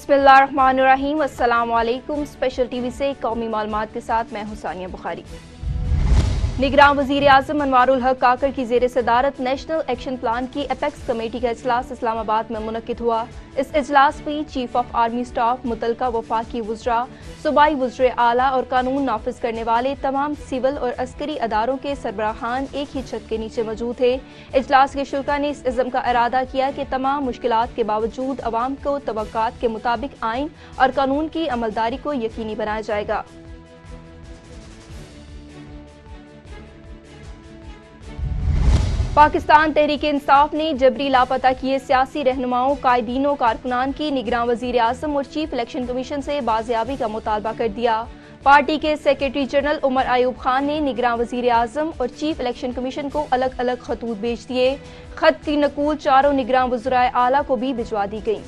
बिस्मिल्लाहिर्रहमानिर्रहीम। अस्सलामु अलैकुम। स्पेशल टीवी से कौमी मालूमात के साथ मैं हुसानिया बुखारी। निगरान वजीर आज़म अनवारुल हक काकड़ की ज़ेर सदारत नेशनल एक्शन प्लान की एपेक्स कमेटी का इजलास इस्लामाबाद में मुनक्किद हुआ। इस इजलास में चीफ ऑफ आर्मी स्टाफ, मुतलका वफाकी वज़रा, सूबाई वज़रे आला और कानून नाफिज करने वाले तमाम सिविल और अस्करी अदारों के सरबराहान एक ही छत के नीचे मौजूद थे। इजलास के शुरा ने इस इज़्म का इरादा किया कि तमाम मुश्किलात के बावजूद अवाम को तवक्कात के मुताबिक आइन और कानून की अमलदारी को यकीनी बनाया जाएगा। पाकिस्तान तहरीक इंसाफ ने जबरी लापता किए सियासी रहनुमाओं, कायदीनों, कारकुनान की निगरान वजीर आज़म और चीफ इलेक्शन कमीशन से बाजियाबी का मुतालबा कर दिया। पार्टी के सेक्रेटरी जनरल उमर अयूब खान ने निगरान वजीर आज़म और चीफ इलेक्शन कमीशन को अलग अलग खतूत भेज दिए। खत की नकूल चारों निगरान वज़राए आला को भी भिजवा दी गई।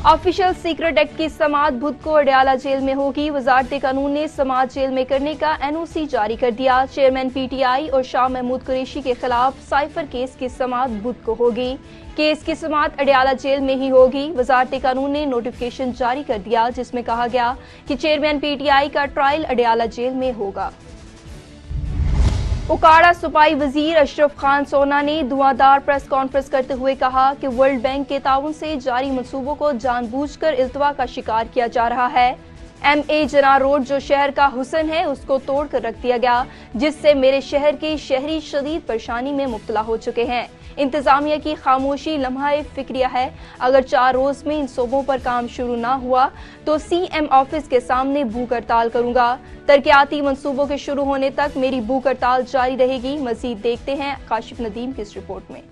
ऑफिशियल सीक्रेट एक्ट की समाअत बुध को अडयाला जेल में होगी। वजारत कानून ने समाअत जेल में करने का NOC जारी कर दिया। चेयरमैन PTI और शाह महमूद कुरैशी के खिलाफ साइफर केस की समाअत बुध को होगी। केस की समाअत अडयाला जेल में ही होगी। वजारत कानून ने नोटिफिकेशन जारी कर दिया जिसमें कहा गया कि चेयरमैन PTI का ट्रायल अडयाला जेल में होगा। उकाड़ा सूबाई वजीर अशरफ खान सोना ने धुआंधार प्रेस कॉन्फ्रेंस करते हुए कहा कि वर्ल्ड बैंक के ताउन से जारी मंसूबों को जानबूझकर इल्तवा का शिकार किया जा रहा है। MA जना रोड जो शहर का हुसन है उसको तोड़ कर रख दिया गया, जिससे मेरे शहर के शहरी शदीद परेशानी में मुब्तला हो चुके हैं। इंतजामिया की खामोशी लम्हा फिक्रिया है। अगर 4 रोज में इन सूबों पर काम शुरू ना हुआ तो CM ऑफिस के सामने भूख हड़ताल करूंगा। तरक्याती मंसूबों के शुरू होने तक मेरी भूख हड़ताल जारी रहेगी। मजीद देखते हैं काशिफ नदीम की इस रिपोर्ट में।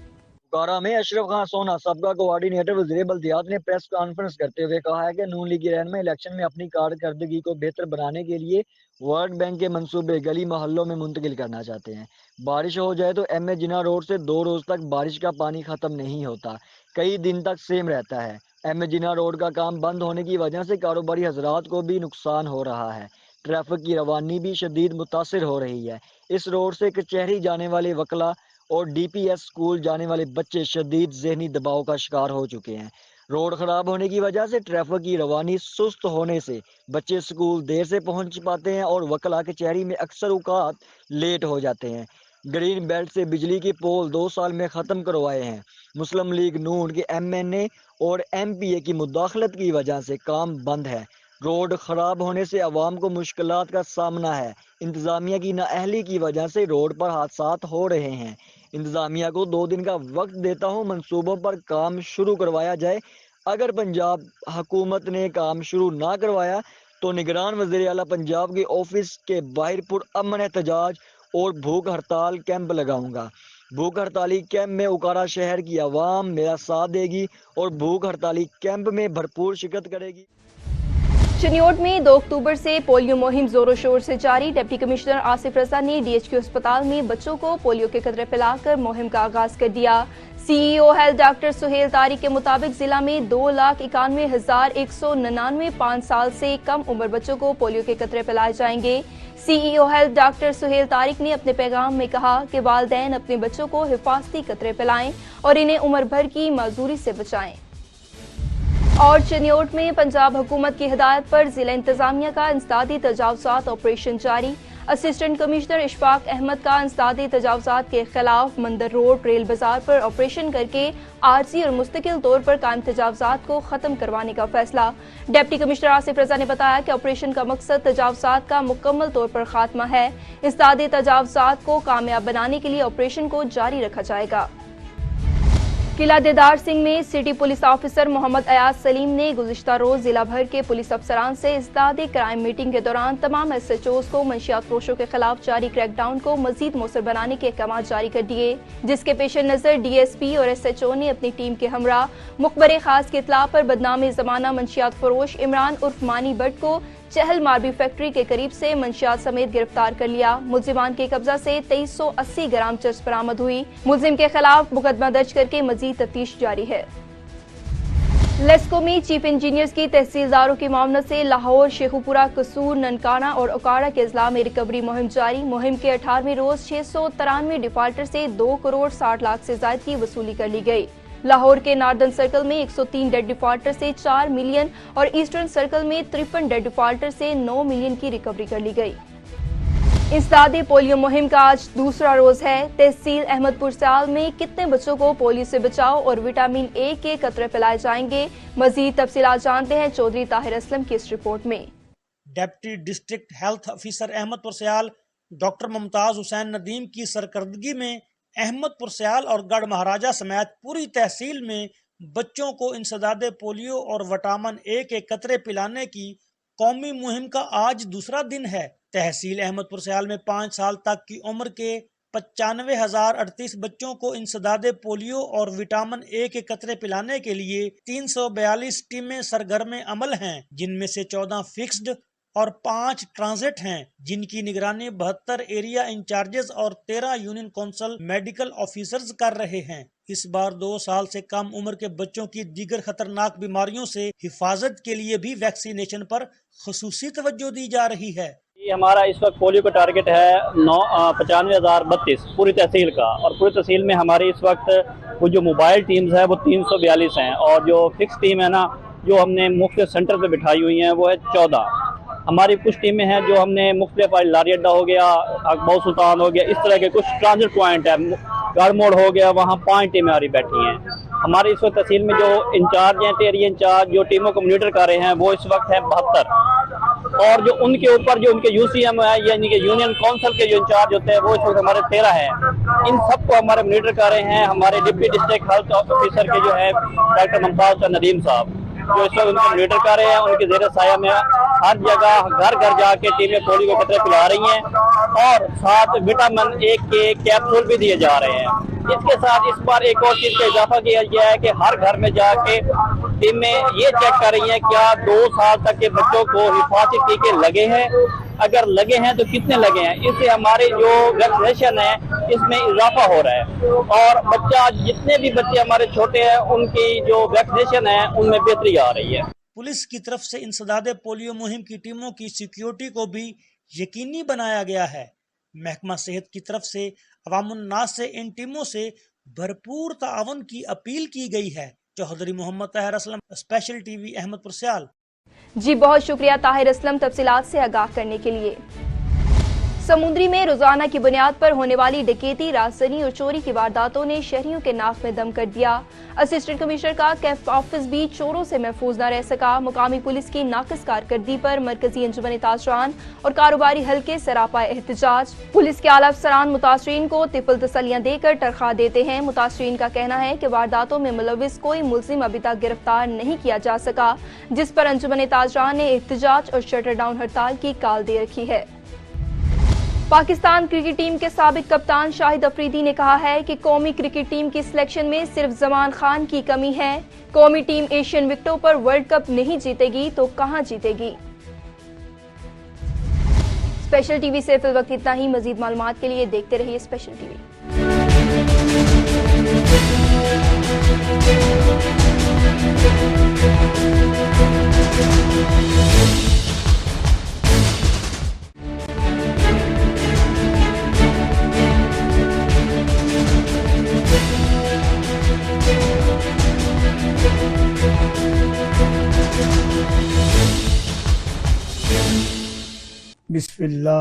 उकाड़ा में अशरफ खान सोना सबका कोऑर्डिनेटर वज़ीर बल्दियात ने प्रेस कॉन्फ्रेंस करते हुए कहा है कि नून लीगी रहनुमा इलेक्शन में अपनी कारकर्दगी को बेहतर बनाने के लिए वर्ल्ड बैंक के मंसूबे गली मोहल्लों में मुंतकिल करना चाहते हैं। बारिश हो जाए तो MA जिना रोड से 2 रोज तक बारिश का पानी खत्म नहीं होता, कई दिन तक सेम रहता है। MA जिना रोड का काम बंद होने की वजह से कारोबारी हजरात को भी नुकसान हो रहा है। ट्रैफिक की रवानी भी शदीद मुतासिर हो रही है। इस रोड से कचहरी जाने वाले वकला और DPS स्कूल जाने वाले बच्चे शदीद ज़हनी दबाव का शिकार हो चुके हैं। रोड खराब होने की वजह से ट्रैफिक की रवानी सुस्त होने से बच्चे स्कूल देर से पहुंच पाते हैं और वकला कचहरी में अक्सर औकात लेट हो जाते हैं। ग्रीन बेल्ट से बिजली के पोल 2 साल में ख़त्म करवाए हैं। मुस्लिम लीग नून के MNA और MPA की मुदाखलत की वजह से काम बंद है। रोड खराब होने से अवाम को मुश्किलात का सामना है। इंतजामिया की नाअहली की वजह से रोड पर हादसात हो रहे हैं। इंतजामिया को 2 दिन का वक्त देता हूँ, मंसूबों पर काम शुरू करवाया जाए। अगर पंजाब हुकूमत ने काम शुरू ना करवाया तो निगरान वज़ीर आला पंजाब के ऑफिस के बाहर पुरअमन एहतजाज और भूख हड़ताल कैंप लगाऊंगा। भूख हड़ताली कैंप में उकाड़ा शहर की आवाम मेरा साथ देगी और भूख हड़ताली कैंप में भरपूर शिरकत करेगी। चिन्योट में 2 अक्टूबर से पोलियो मुहिम जोरों शोर से जारी। डिप्टी कमिश्नर आसिफ रजा ने DHQ अस्पताल में बच्चों को पोलियो के कतरे पिलाकर मुहिम का आगाज कर दिया। CEO health doctor Suhail Tariq के मुताबिक जिला में 2,91,199 5 साल से कम उम्र बच्चों को पोलियो के कतरे पिलाए जाएंगे। CEO health doctor Suhail Tariq ने अपने पैगाम में कहा कि वालिदैन अपने बच्चों को हिफाजती कतरे पिलाएं और इन्हें उम्र भर की माजूरी से बचाएं। और चिन्योट में पंजाब हुकूमत की हिदायत पर जिला इंतजामिया का इंसदादी तजावुजात ऑपरेशन जारी। असिस्टेंट कमिश्नर इशफाक अहमद का इंसदादी तजावुजात के खिलाफ मंदर रोड रेल बाजार पर ऑपरेशन करके आरजी और मुस्तकिल तौर पर कायम तजावुजात को खत्म करवाने का फैसला। डिप्टी कमिश्नर आसिफ रजा ने बताया कि ऑपरेशन का मकसद तजावुजात का मुकम्मल तौर पर खात्मा है। इंसदादी तजावुजात को कामयाब बनाने के लिए ऑपरेशन को जारी रखा जाएगा। किला देदार सिंह में city police officer Muhammad Ayaz Saleem ने गुज़िश्ता रोज जिला भर के पुलिस अफसरान से इज़्दादी क्राइम मीटिंग के दौरान तमाम SHOs को मंशियात फरोशों के खिलाफ जारी क्रैकडाउन को मजीद मौसर बनाने के अहकाम जारी कर दिए, जिसके पेश नज़र DSP और SHO ने अपनी टीम के हमरा मुखबर खास की इत्तला पर बदनाम ज़माना मंशियात फरोश इमरान उर्फ मानी भट्ट को चहल मारबी फैक्ट्री के करीब से मंशियात समेत गिरफ्तार कर लिया। मुलजिमान के कब्जा से 2380 ग्राम चरस बरामद हुई। मुलजिम के खिलाफ मुकदमा दर्ज करके मजीद तफ्तीश जारी है। लेस्को में चीफ इंजीनियर्स की तहसीलदारों की मामलत से लाहौर, शेखुपुरा, कसूर, ननकाना और उकाड़ा के अजला में रिकवरी मुहिम जारी। मुहिम के 18वें रोज 693 डिफाल्टर से 2 करोड़ 60 लाख से ज्यादा की वसूली कर ली गई। लाहौर के नार्दर्न सर्कल में 103 डेड डिफॉल्टर से 4 मिलियन और ईस्टर्न सर्कल में 53 डेड डिफॉल्टर से 9 मिलियन की रिकवरी कर ली गई। इंसदादे पोलियो मुहिम का आज दूसरा रोज है। तहसील अहमदपुर स्याल में कितने बच्चों को पोलियो से बचाव और विटामिन ए के कतरे पिलाए जाएंगे? मजीद तफसीलात जानते हैं चौधरी ताहिर असलम की इस रिपोर्ट में। Deputy district health officer Ahmadpur Sial doctor Mumtaz Hussain Nadeem की सरकर्दगी में अहमदपुर स्याल और गढ़ महाराजा समेत पूरी तहसील में बच्चों को इंसदादे पोलियो और विटामिन ए के कतरे पिलाने की कौमी मुहिम का आज दूसरा दिन है। तहसील अहमदपुर स्याल में 5 साल तक की उम्र के 95,038 बच्चों को इंसदादे पोलियो और विटामिन ए के कतरे पिलाने के लिए 342 टीमें सरगर्म अमल हैं, जिनमें से 14 फिक्स्ड और 5 ट्रांजिट हैं, जिनकी निगरानी 72 एरिया इंचार्जेस और 13 यूनियन काउंसिल मेडिकल ऑफिसर्स कर रहे हैं। इस बार 2 साल से कम उम्र के बच्चों की दीगर खतरनाक बीमारियों से हिफाजत के लिए भी वैक्सीनेशन पर खसूसी तवज्जो दी जा रही है। हमारा इस वक्त पोलियो का टारगेट है 95,032 पूरी तहसील का, और पूरी तहसील में हमारी इस वक्त वो जो मोबाइल टीम्स है वो 342 हैं, और जो फिक्स टीम है ना जो हमने मुख्तलिफ सेंटर पे बिठाई हुई हैं वो है 14। हमारी कुछ टीमें हैं जो हमने मुख्तलिफ लारी अड्डा हो गया, अकबर सुल्तान हो गया, इस तरह के कुछ ट्रांजिट पॉइंट है, गाड़ मोड़ हो गया, वहाँ 5 टीमें हमारी बैठी हैं। हमारे इस वक्त तहसील में जो इंचार्ज हैं, एरिया इंचार्ज जो टीमों को मॉनिटर कर रहे हैं वो इस वक्त हैं 72, और जो उनके ऊपर जो उनके यूसीएम है यानी कि यूनियन काउंसिल के जो इंचार्ज होते हैं वो इस वक्त हमारे 13 हैं। इन सबको हमारे मॉनिटर कर रहे हैं हमारे डिप्टी डिस्ट्रिक्ट हेल्थ ऑफिसर के जो है डॉक्टर मुमताज हुसैन नदीम साहब, जो इस वक्त उनको मॉनिटर कर रहे हैं। उनके जेर साया में हर जगह घर घर जाके टीमें पोलियो के कतरे पिला रही हैं, और साथ विटामिन ए के कैप्सूल भी दिए जा रहे हैं। इसके साथ इस बार एक और चीज का इजाफा किया गया है कि हर घर में जाके टीमें ये चेक कर रही हैं क्या 2 साल तक के बच्चों को हिफाजती टीके लगे हैं, अगर लगे हैं तो कितने लगे हैं। इससे हमारे जो वैक्सीनेशन है इसमें इजाफा हो रहा है, और बच्चा जितने भी बच्चे हमारे छोटे हैं उनकी जो वैक्सीनेशन है उनमें बेहतरी आ रही है। पुलिस की तरफ से इंसदादे पोलियो मुहिम की टीमों की सिक्योरिटी को भी यकीनी बनाया गया है। महकमा सेहत की तरफ से अवामुन्नास से इन टीमों से भरपूर ताअवुन की अपील की गई है। चौधरी मोहम्मद ताहिर असलम, स्पेशल टीवी, अहमदपुर स्याल। जी बहुत शुक्रिया ताहिर असलम तफसीलात से आगाह करने के लिए। समुद्री में रोजाना की बुनियाद पर होने वाली डकैती, राजसनी और चोरी की वारदातों ने शहरियों के नाक में दम कर दिया। असिस्टेंट कमिश्नर का कैंप ऑफिस भी चोरों से महफूज न रह सका। मुकामी पुलिस की नाकिस कारकर्दगी पर मरकजी अंजुमन ताजरान और कारोबारी हल्के सरापा एहतजाज। पुलिस के आला अफसरान मुतासरीन को तिफल तसलियां देकर तनख्वाह देते हैं। मुतासरीन का कहना है कि वारदातों में मुलविस कोई मुल्जिम अभी तक गिरफ्तार नहीं किया जा सका, जिस पर अंजुमन ताजरान ने एहतजाज और शटर डाउन हड़ताल की काल दे रखी है। पाकिस्तान क्रिकेट टीम के साबिक कप्तान शाहिद अफरीदी ने कहा है कि कौमी क्रिकेट टीम की सिलेक्शन में सिर्फ जमान खान की कमी है। कौमी टीम एशियन विकेटों पर वर्ल्ड कप नहीं जीतेगी तो कहां जीतेगी। स्पेशल टीवी से फिल वक्त इतना ही। मजीद मालूमात के लिए देखते रहिए स्पेशल टीवी। बिस्मिल्लाह।